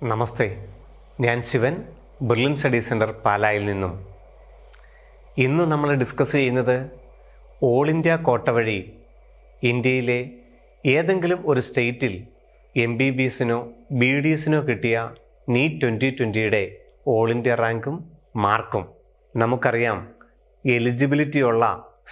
നമസ്തേ, ഞാൻ Shivan, Berlin study centre പാലായിൽ നിന്നും. ഇന്ന് നമ്മൾ ഡിസ്കസ് ചെയ്യുന്നത് ഓൾ ഇന്ത്യ കോട്ട വഴി ഇന്ത്യയിലെ ഏതെങ്കിലും ഒരു സ്റ്റേറ്റിൽ MBBSനോ BDSനോ കിട്ടിയ നീറ്റ് 2020യുടെ ഓൾ ഇന്ത്യ റാങ്കും മാർക്കും. നമുക്കറിയാം, എലിജിബിലിറ്റി ഉള്ള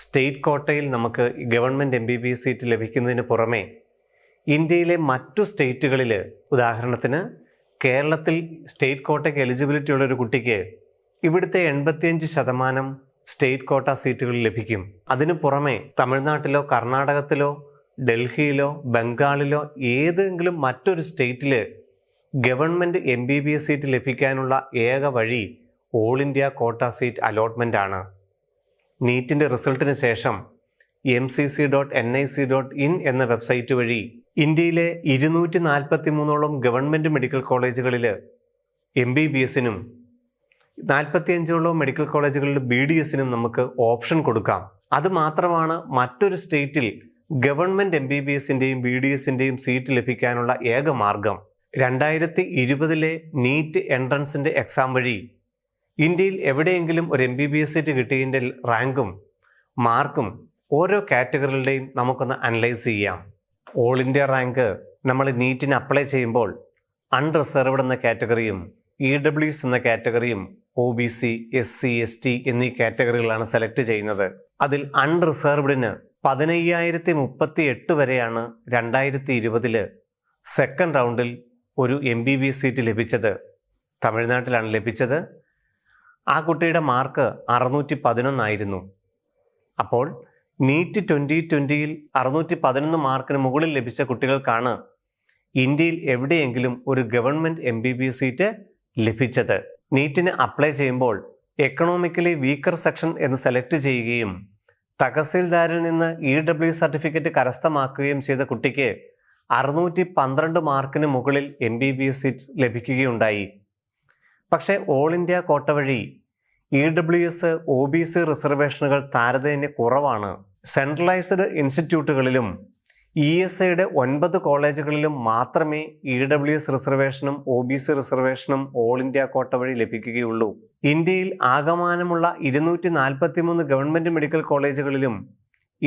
സ്റ്റേറ്റ് കോട്ടയിൽ നമുക്ക് ഗവൺമെൻറ് MBBS സീറ്റ് ലഭിക്കുന്നതിന് പുറമെ ഇന്ത്യയിലെ മറ്റു സ്റ്റേറ്റുകളിൽ, ഉദാഹരണത്തിന് കേരളത്തിൽ സ്റ്റേറ്റ് കോട്ടയ്ക്ക് എലിജിബിലിറ്റി ഉള്ളൊരു കുട്ടിക്ക് ഇവിടുത്തെ 85% സ്റ്റേറ്റ് കോട്ട സീറ്റുകൾ ലഭിക്കും. അതിനു പുറമെ തമിഴ്നാട്ടിലോ കർണാടകത്തിലോ ഡൽഹിയിലോ ബംഗാളിലോ ഏതെങ്കിലും മറ്റൊരു സ്റ്റേറ്റിൽ ഗവൺമെൻറ് MBBS സീറ്റ് ലഭിക്കാനുള്ള ഏക വഴി ഓൾ ഇന്ത്യ കോട്ട സീറ്റ് അലോട്ട്മെൻ്റ് ആണ്. നീറ്റിൻ്റെ റിസൾട്ടിന് ശേഷം mcc.nic.in എന്ന വെബ്സൈറ്റ് വഴി ഇന്ത്യയിലെ 243ഓളം ഗവൺമെൻറ് മെഡിക്കൽ കോളേജുകളിൽ MBBSനും 45ഓളം മെഡിക്കൽ കോളേജുകളിൽ BDSനും നമുക്ക് ഓപ്ഷൻ കൊടുക്കാം. അതുമാത്രമാണ് മറ്റൊരു സ്റ്റേറ്റിൽ ഗവൺമെൻറ് MBBSൻ്റെയും BDSൻ്റെയും സീറ്റ് ലഭിക്കാനുള്ള ഏക മാർഗം. 2020 നീറ്റ് എൻട്രൻസിൻ്റെ എക്സാം വഴി ഇന്ത്യയിൽ എവിടെയെങ്കിലും ഒരു MBBS സീറ്റ് കിട്ടിയതിൻ്റെ റാങ്കും മാർക്കും ഓരോ കാറ്റഗറികളുടെയും നമുക്കൊന്ന് അനലൈസ് ചെയ്യാം. ഓൾ ഇന്ത്യ റാങ്ക് നമ്മൾ നീറ്റിന് അപ്ലൈ ചെയ്യുമ്പോൾ അൺറിസർവ്ഡ് എന്ന കാറ്റഗറിയും EWS എന്ന കാറ്റഗറിയും OBC, SC, ST എന്നീ കാറ്റഗറികളാണ് സെലക്ട് ചെയ്യുന്നത്. അതിൽ അൺറിസർവ്ഡിന് 15,038 വരെയാണ് 2020 സെക്കൻഡ് റൗണ്ടിൽ ഒരു MBBS സീറ്റ് ലഭിച്ചത്. തമിഴ്നാട്ടിലാണ് ലഭിച്ചത്. ആ കുട്ടിയുടെ മാർക്ക് 611 ആയിരുന്നു. അപ്പോൾ നീറ്റ് 2020യിൽ 611 മാർക്കിന് മുകളിൽ ലഭിച്ച കുട്ടികൾക്കാണ് ഇന്ത്യയിൽ എവിടെയെങ്കിലും ഒരു ഗവൺമെൻറ് MBBS സീറ്റ് ലഭിച്ചത്. നീറ്റിന് അപ്ലൈ ചെയ്യുമ്പോൾ എക്കണോമിക്കലി വീക്കർ സെക്ഷൻ എന്ന് സെലക്ട് ചെയ്യുകയും തഹസിൽദാരിൽ നിന്ന് EWS സർട്ടിഫിക്കറ്റ് കരസ്ഥമാക്കുകയും ചെയ്ത കുട്ടിക്ക് 612 മാർക്കിന് മുകളിൽ MBBS സീറ്റ് ലഭിക്കുകയുണ്ടായി. പക്ഷേ ഓൾ ഇന്ത്യ കോട്ട വഴി EWS, OBC റിസർവേഷനുകൾ താരതമ്യേന കുറവാണ്. സെൻട്രലൈസ്ഡ് ഇൻസ്റ്റിറ്റ്യൂട്ടുകളിലും ESIയുടെ 9 കോളേജുകളിലും മാത്രമേ EWS റിസർവേഷനും OBC റിസർവേഷനും ഓൾ ഇന്ത്യ കോട്ട വഴി ലഭിക്കുകയുള്ളൂ. ഇന്ത്യയിൽ ആകമാനമുള്ള 243 ഗവൺമെൻറ് മെഡിക്കൽ കോളേജുകളിലും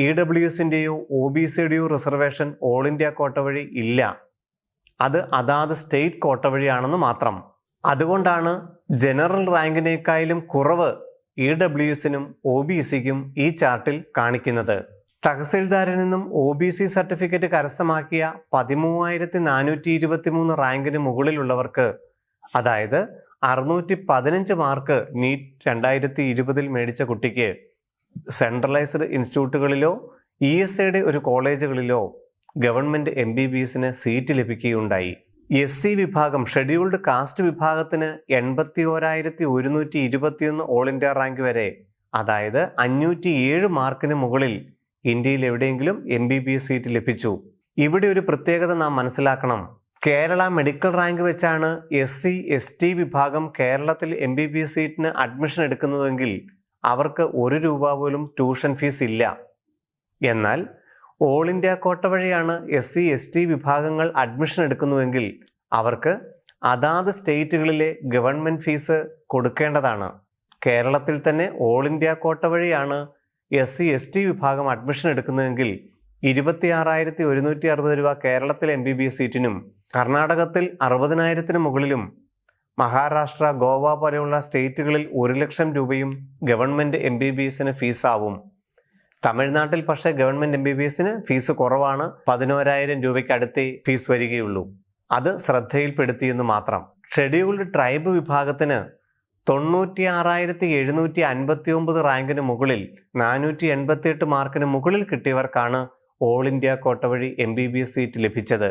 EWSൻ്റെയോ OBCയുടെയോ റിസർവേഷൻ ഓൾ ഇന്ത്യ കോട്ട വഴി ഇല്ല. അത് അതാത് സ്റ്റേറ്റ് കോട്ട വഴിയാണെന്ന് മാത്രം. അതുകൊണ്ടാണ് ജനറൽ റാങ്കിനേക്കാളും കുറവ് EWSനും OBCക്കും ഈ ചാർട്ടിൽ കാണിക്കുന്നത്. തഹസിൽദാരിൽ നിന്നും OBC സർട്ടിഫിക്കറ്റ് കരസ്ഥമാക്കിയ 13,423 റാങ്കിന് മുകളിലുള്ളവർക്ക്, അതായത് 615 മാർക്ക് നീറ്റ് 2020 മേടിച്ച കുട്ടിക്ക് സെൻട്രലൈസ്ഡ് ഇൻസ്റ്റിറ്റ്യൂട്ടുകളിലോ ESIയുടെ ഒരു കോളേജുകളിലോ ഗവൺമെൻറ് MBBSന് സീറ്റ് ലഭിക്കുകയുണ്ടായി. SC വിഭാഗം, ഷെഡ്യൂൾഡ് കാസ്റ്റ് വിഭാഗത്തിന് 81,121 ഓൾ ഇന്ത്യ റാങ്ക് വരെ, അതായത് 507 മാർക്കിന് മുകളിൽ ഇന്ത്യയിൽ എവിടെയെങ്കിലും MBBS സീറ്റ് ലഭിച്ചു. ഇവിടെ ഒരു പ്രത്യേകത നാം മനസ്സിലാക്കണം. കേരള മെഡിക്കൽ റാങ്ക് വെച്ചാണ് SC, ST വിഭാഗം കേരളത്തിൽ MBBS സീറ്റിന് അഡ്മിഷൻ എടുക്കുന്നതെങ്കിൽ അവർക്ക് 1 രൂപ പോലും ട്യൂഷൻ ഫീസ് ഇല്ല. എന്നാൽ ഓൾ ഇന്ത്യ കോട്ട വഴിയാണ് SC, ST വിഭാഗങ്ങൾ അഡ്മിഷൻ എടുക്കുന്നുവെങ്കിൽ അവർക്ക് അതാത് സ്റ്റേറ്റുകളിലെ ഗവൺമെൻറ് ഫീസ് കൊടുക്കേണ്ടതാണ്. കേരളത്തിൽ തന്നെ ഓൾ ഇന്ത്യ കോട്ട വഴിയാണ് SC, ST വിഭാഗം അഡ്മിഷൻ എടുക്കുന്നതെങ്കിൽ 26,160 രൂപ കേരളത്തിലെ MBBS സീറ്റിനും കർണാടകത്തിൽ 60,000 മുകളിലും മഹാരാഷ്ട്ര, ഗോവ പോലെയുള്ള സ്റ്റേറ്റുകളിൽ 1 ലക്ഷം രൂപയും ഗവൺമെൻറ് MBBSന് ഫീസാവും. തമിഴ്നാട്ടിൽ പക്ഷേ ഗവൺമെൻറ് MBBSന് ഫീസ് കുറവാണ്. 11,000 രൂപയ്ക്ക് അടുത്തേ ഫീസ് വരികയുള്ളൂ. അത് ശ്രദ്ധയിൽപ്പെടുത്തിയെന്ന് മാത്രം. ഷെഡ്യൂൾഡ് ട്രൈബ് വിഭാഗത്തിന് 96,759 റാങ്കിന് മുകളിൽ 488 മാർക്കിന് മുകളിൽ കിട്ടിയവർക്കാണ് ഓൾ ഇന്ത്യ കോട്ട വഴി MBBS സീറ്റ് ലഭിച്ചത്.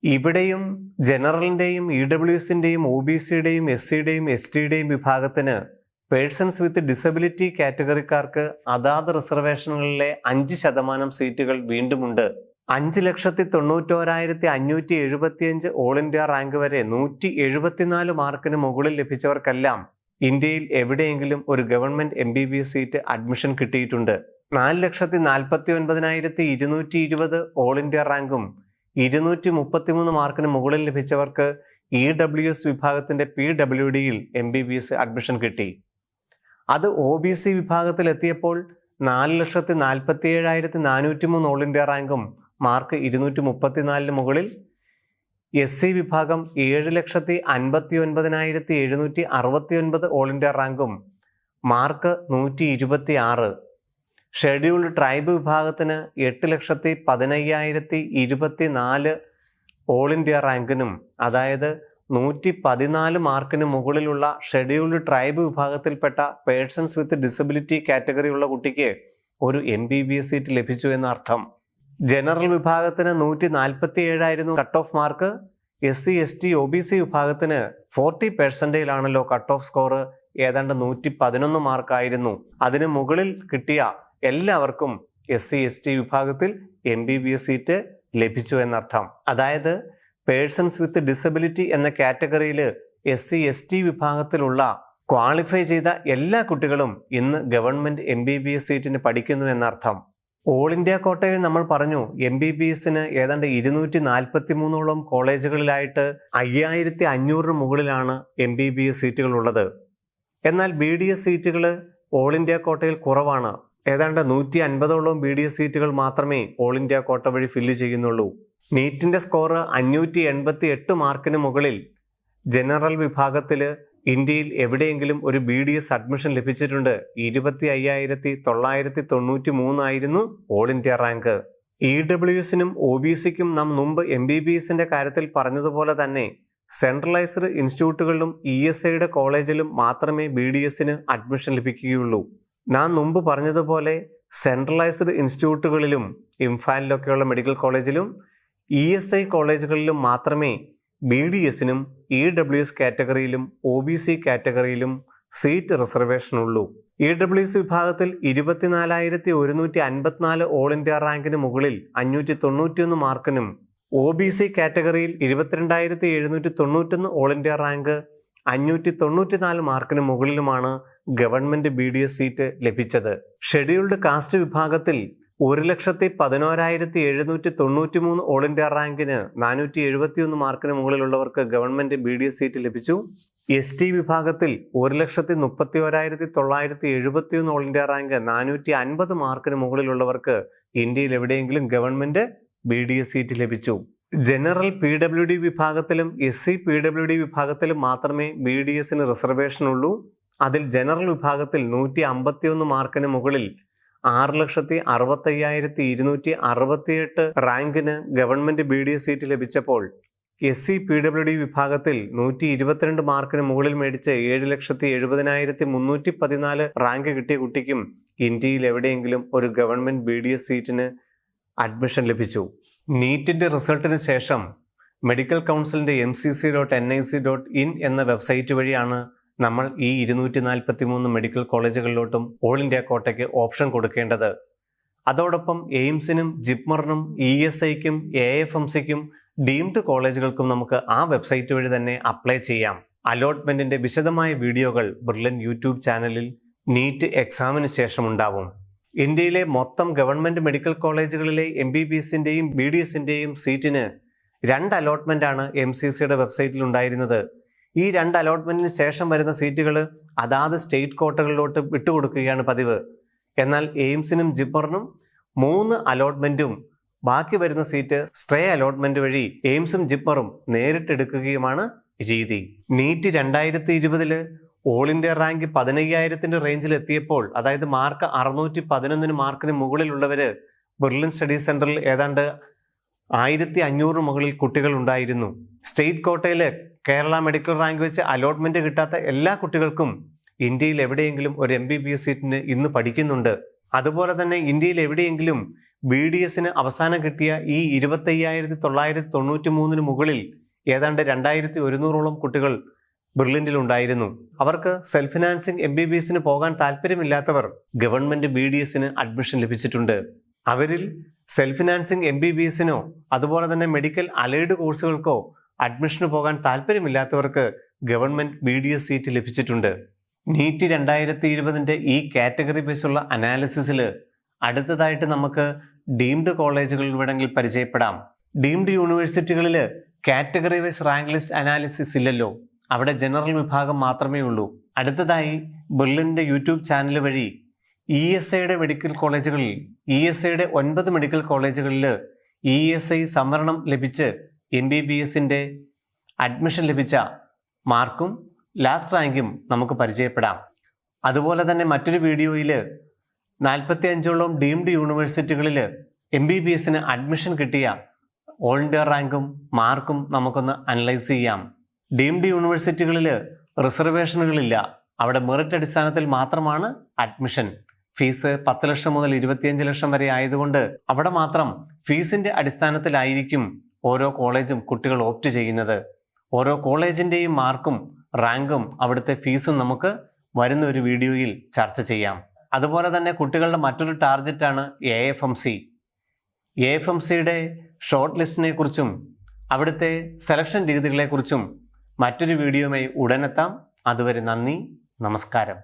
ഇവിടെയും ജനറലിൻ്റെയും EWSൻ്റെയും OBCയുടെയും SCയുടെയും STയുടെയും വിഭാഗത്തിന് പേഴ്സൺസ് വിത്ത് ഡിസബിലിറ്റി കാറ്റഗറിക്കാർക്ക് അതാത് റിസർവേഷനുകളിലെ 5% സീറ്റുകൾ വീണ്ടുമുണ്ട്. 5,91,575 ഓൾ ഇന്ത്യ റാങ്ക് വരെ 174 മാർക്കിന് മുകളിൽ ലഭിച്ചവർക്കെല്ലാം ഇന്ത്യയിൽ എവിടെയെങ്കിലും ഒരു ഗവൺമെൻറ് MBBS സീറ്റ് അഡ്മിഷൻ കിട്ടിയിട്ടുണ്ട്. 4,49,220 ഓൾ ഇന്ത്യ റാങ്കും 233 മാർക്കിന് മുകളിൽ ലഭിച്ചവർക്ക് EWS വിഭാഗത്തിൻ്റെ PWDയിൽ MBBS അഡ്മിഷൻ കിട്ടി. അത് OBC വിഭാഗത്തിലെത്തിയപ്പോൾ 4,47,403 ഓൾ ഇന്ത്യ റാങ്കും മാർക്ക് 234 മുകളിൽ. SC വിഭാഗം 7,59,769 ഓൾ ഇന്ത്യ റാങ്കും മാർക്ക് 126. ഷെഡ്യൂൾഡ് ട്രൈബ് വിഭാഗത്തിന് 8,15,024 ഓൾ ഇന്ത്യ റാങ്കിനും അതായത് 114 മാർക്കിന് മുകളിലുള്ള ഷെഡ്യൂൾഡ് ട്രൈബ് വിഭാഗത്തിൽപ്പെട്ട പേഴ്സൺസ് വിത്ത് ഡിസബിലിറ്റി കാറ്റഗറി ഉള്ള കുട്ടിക്ക് ഒരു MBBS സീറ്റ് ലഭിച്ചു എന്നർത്ഥം. ജനറൽ വിഭാഗത്തിന് 147 cut off mark. SC ST OBC വിഭാഗത്തിന് 40% കട്ട് ഓഫ് സ്കോർ, ഏതാണ്ട് 111 മാർക്കായിരുന്നു. അതിന് മുകളിൽ കിട്ടിയ എല്ലാവർക്കും SC ST വിഭാഗത്തിൽ MBBS സീറ്റ് ലഭിച്ചു എന്നർത്ഥം. അതായത് പേഴ്സൺസ് വിത്ത് ഡിസബിലിറ്റി എന്ന കാറ്റഗറിയിൽ SC ST വിഭാഗത്തിലുള്ള ക്വാളിഫൈ ചെയ്ത എല്ലാ കുട്ടികളും ഇന്ന് ഗവൺമെൻറ് MBBS സീറ്റിന് പഠിക്കുന്നു എന്നർത്ഥം. ഓൾ ഇന്ത്യ കോട്ടയിൽ നമ്മൾ പറഞ്ഞു MBBSന് ഏതാണ്ട് 243 കോളേജുകളിലായിട്ട് 5,500 മുകളിലാണ് MBBS സീറ്റുകൾ ഉള്ളത്. എന്നാൽ BDS സീറ്റുകൾ ഓൾ ഇന്ത്യ കോട്ടയിൽ കുറവാണ്. ഏതാണ്ട് 150 BDS സീറ്റുകൾ മാത്രമേ ഓൾ ഇന്ത്യ കോട്ട വഴി ഫില്ല് ചെയ്യുന്നുള്ളൂ. നീറ്റിൻ്റെ സ്കോർ 588 മാർക്കിന് മുകളിൽ ജനറൽ വിഭാഗത്തിൽ ഇന്ത്യയിൽ എവിടെയെങ്കിലും ഒരു BDS അഡ്മിഷൻ ലഭിച്ചിട്ടുണ്ട്. 25,993 ആയിരുന്നു ഓൾ ഇന്ത്യ റാങ്ക്. EWSനും OBCക്കും നാം മുമ്പ് MBBSന്റെ കാര്യത്തിൽ പറഞ്ഞതുപോലെ തന്നെ സെൻട്രലൈസ്ഡ് ഇൻസ്റ്റിറ്റ്യൂട്ടുകളിലും ESIയുടെ കോളേജിലും മാത്രമേ BDSന് അഡ്മിഷൻ ലഭിക്കുകയുള്ളൂ. നാം മുമ്പ് പറഞ്ഞതുപോലെ സെൻട്രലൈസ്ഡ് ഇൻസ്റ്റിറ്റ്യൂട്ടുകളിലും ഇംഫാലിലൊക്കെയുള്ള മെഡിക്കൽ കോളേജിലും ESI കോളേജുകളിലും മാത്രമേ BDSനും EWS കാറ്റഗറിയിലും OBC കാറ്റഗറിയിലും സീറ്റ് റിസർവേഷൻ ഉള്ളൂ. EWS വിഭാഗത്തിൽ 24,154 ഓൾ ഇന്ത്യ റാങ്കിന് മുകളിൽ 591 മാർക്കിനും OBC കാറ്റഗറിയിൽ 22,791 ഓൾ ഇന്ത്യ റാങ്ക് 594 മാർക്കിന് മുകളിലുമാണ് ഗവൺമെന്റ് BDS സീറ്റ് ലഭിച്ചത്. ഷെഡ്യൂൾഡ് കാസ്റ്റ് വിഭാഗത്തിൽ 1,11,793 ഓൾ ഇന്ത്യ റാങ്കിന് 471 മാർക്കിന് മുകളിലുള്ളവർക്ക് ഗവൺമെന്റ് BDS സീറ്റ് ലഭിച്ചു. ST വിഭാഗത്തിൽ 1,31,971 ഓൾ ഇന്ത്യ റാങ്ക് 450 മാർക്കിന് മുകളിലുള്ളവർക്ക് ഇന്ത്യയിൽ എവിടെയെങ്കിലും ഗവൺമെന്റ് BDS സീറ്റ് ലഭിച്ചു. ജനറൽ PWD വിഭാഗത്തിലും SC PWD വിഭാഗത്തിലും മാത്രമേ BDSന് റിസർവേഷൻ ഉള്ളൂ. അതിൽ ജനറൽ വിഭാഗത്തിൽ 151 മാർക്കിന് മുകളിൽ 6,65,268 റാങ്കിന് ഗവൺമെന്റ് BDS സീറ്റ് ലഭിച്ചപ്പോൾ SC PWD വിഭാഗത്തിൽ 122 മാർക്കിന് മുകളിൽ മേടിച്ച് 7,70,314 റാങ്ക് കിട്ടിയ കുട്ടിക്കും ഇന്ത്യയിൽ എവിടെയെങ്കിലും ഒരു ഗവൺമെന്റ് BDS സീറ്റിന് അഡ്മിഷൻ ലഭിച്ചു. നീറ്റിൻ്റെ റിസൾട്ടിന് ശേഷം മെഡിക്കൽ കൗൺസിലിൻ്റെ mcc.nic.in എന്ന വെബ്സൈറ്റ് വഴിയാണ് നമ്മൾ ഈ 243 മെഡിക്കൽ കോളേജുകളിലോട്ടും ഓൾ ഇന്ത്യ കോട്ടയ്ക്ക് ഓപ്ഷൻ കൊടുക്കേണ്ടത്. അതോടൊപ്പം എയിംസിനും ജിപ്മറിനും ESIക്കും AFMCക്കും ഡീംഡ് കോളേജുകൾക്കും നമുക്ക് ആ വെബ്സൈറ്റ് വഴി തന്നെ അപ്ലൈ ചെയ്യാം. അലോട്ട്മെൻറ്റിൻ്റെ വിശദമായ വീഡിയോകൾ ബ്രില്യൻ യൂട്യൂബ് ചാനലിൽ നീറ്റ് എക്സാമിന് ശേഷം ഉണ്ടാവും. ഇന്ത്യയിലെ മൊത്തം ഗവൺമെൻറ് മെഡിക്കൽ കോളേജുകളിലെ MBBSൻ്റെയും BDSൻ്റെയും സീറ്റിന് 2 അലോട്ട്മെൻറ്റാണ് MCCയുടെ വെബ്സൈറ്റിൽ ഉണ്ടായിരുന്നത്. ഈ 2 അലോട്ട്മെൻറ്റിന് ശേഷം വരുന്ന സീറ്റുകൾ അതാത് സ്റ്റേറ്റ് കോട്ടകളിലോട്ട് വിട്ടുകൊടുക്കുകയാണ് പതിവ്. എന്നാൽ എയിംസിനും ജിപ്മറിനും 3 അലോട്ട്മെൻറ്റും ബാക്കി വരുന്ന സീറ്റ് സ്ട്രേ അലോട്ട്മെൻറ്റ് വഴി എയിംസും ജിപ്മറും നേരിട്ടെടുക്കുകയുമാണ് രീതി. നീറ്റ് 2020 ഓൾ ഇന്ത്യ റാങ്ക് 15,000 റേഞ്ചിൽ എത്തിയപ്പോൾ, അതായത് മാർക്ക് 611 മാർക്കിന് മുകളിലുള്ളവർ ബെർലിൻ സ്റ്റഡി സെൻറ്ററിൽ ഏതാണ്ട് 1,500 മുകളിൽ കുട്ടികൾ ഉണ്ടായിരുന്നു. സ്റ്റേറ്റ് കോട്ടയിൽ കേരള മെഡിക്കൽ റാങ്ക് വെച്ച് അലോട്ട്മെൻറ്റ് കിട്ടാത്ത എല്ലാ കുട്ടികൾക്കും ഇന്ത്യയിൽ എവിടെയെങ്കിലും ഒരു MBBS സീറ്റിന് ഇന്ന് പഠിക്കുന്നുണ്ട്. അതുപോലെ തന്നെ ഇന്ത്യയിൽ എവിടെയെങ്കിലും BDSന് അവസാനം കിട്ടിയ ഈ 25,993 മുകളിൽ ഏതാണ്ട് 2,100 കുട്ടികൾ ബെർലിനിലുണ്ടായിരുന്നു. അവർക്ക് സെൽഫ് ഫിനാൻസിങ് MBBSന് പോകാൻ താല്പര്യമില്ലാത്തവർ ഗവൺമെന്റ് BDSന് അഡ്മിഷൻ ലഭിച്ചിട്ടുണ്ട്. അവരിൽ സെൽഫ് ഫിനാൻസിങ് MBBSനോ അതുപോലെ തന്നെ മെഡിക്കൽ അലൈഡ് കോഴ്സുകൾക്കോ അഡ്മിഷന് പോകാൻ താല്പര്യമില്ലാത്തവർക്ക് ഗവൺമെന്റ് BDS സീറ്റ് ലഭിച്ചിട്ടുണ്ട്. നീറ്റ് 2020 ഈ കാറ്റഗറി ബേസുള്ള അനാലിസിസിൽ അടുത്തതായിട്ട് നമുക്ക് ഡീംഡ് കോളേജുകൾ വേണമെങ്കിൽ പരിചയപ്പെടാം. ഡീംഡ് യൂണിവേഴ്സിറ്റികളിൽ category wise rank list analysis ഇല്ലല്ലോ, അവിടെ ജനറൽ വിഭാഗം മാത്രമേ ഉള്ളൂ. അടുത്തതായി ബെർലിൻ്റെ യൂട്യൂബ് ചാനൽ വഴി ESIയുടെ മെഡിക്കൽ കോളേജുകളിൽ ESIയുടെ 9 മെഡിക്കൽ കോളേജുകളിൽ ESI സംവരണം ലഭിച്ച് MBBSൻ്റെ അഡ്മിഷൻ ലഭിച്ച മാർക്കും ലാസ്റ്റ് റാങ്കും നമുക്ക് പരിചയപ്പെടാം. അതുപോലെ തന്നെ മറ്റൊരു വീഡിയോയിൽ 45ഓളം ഡീംഡ് യൂണിവേഴ്സിറ്റികളിൽ MBBSന് അഡ്മിഷൻ കിട്ടിയ ഓൾ ഇന്ത്യ റാങ്കും മാർക്കും നമുക്കൊന്ന് അനലൈസ് ചെയ്യാം. ഡീംഡ് യൂണിവേഴ്സിറ്റികളിൽ റിസർവേഷനുകളില്ല, അവിടെ മെറിറ്റ് അടിസ്ഥാനത്തിൽ മാത്രമാണ് അഡ്മിഷൻ. ഫീസ് 10 ലക്ഷം മുതൽ 25 ലക്ഷം വരെ ആയതുകൊണ്ട് അവിടെ മാത്രം ഫീസിന്റെ അടിസ്ഥാനത്തിലായിരിക്കും ഓരോ കോളേജും കുട്ടികൾ ഓപ്റ്റ് ചെയ്യുന്നത്. ഓരോ കോളേജിൻ്റെയും മാർക്കും റാങ്കും അവിടുത്തെ ഫീസും നമുക്ക് വരുന്ന ഒരു വീഡിയോയിൽ ചർച്ച ചെയ്യാം. അതുപോലെ തന്നെ കുട്ടികളുടെ മറ്റൊരു ടാർഗറ്റാണ് AFMC. AFMCയുടെ ഷോർട്ട് ലിസ്റ്റിനെ കുറിച്ചും അവിടുത്തെ സെലക്ഷൻ രീതികളെക്കുറിച്ചും മറ്റൊരു വീഡിയോയുമായി ഉടനെത്താം. അതുവരെ നന്ദി, നമസ്കാരം.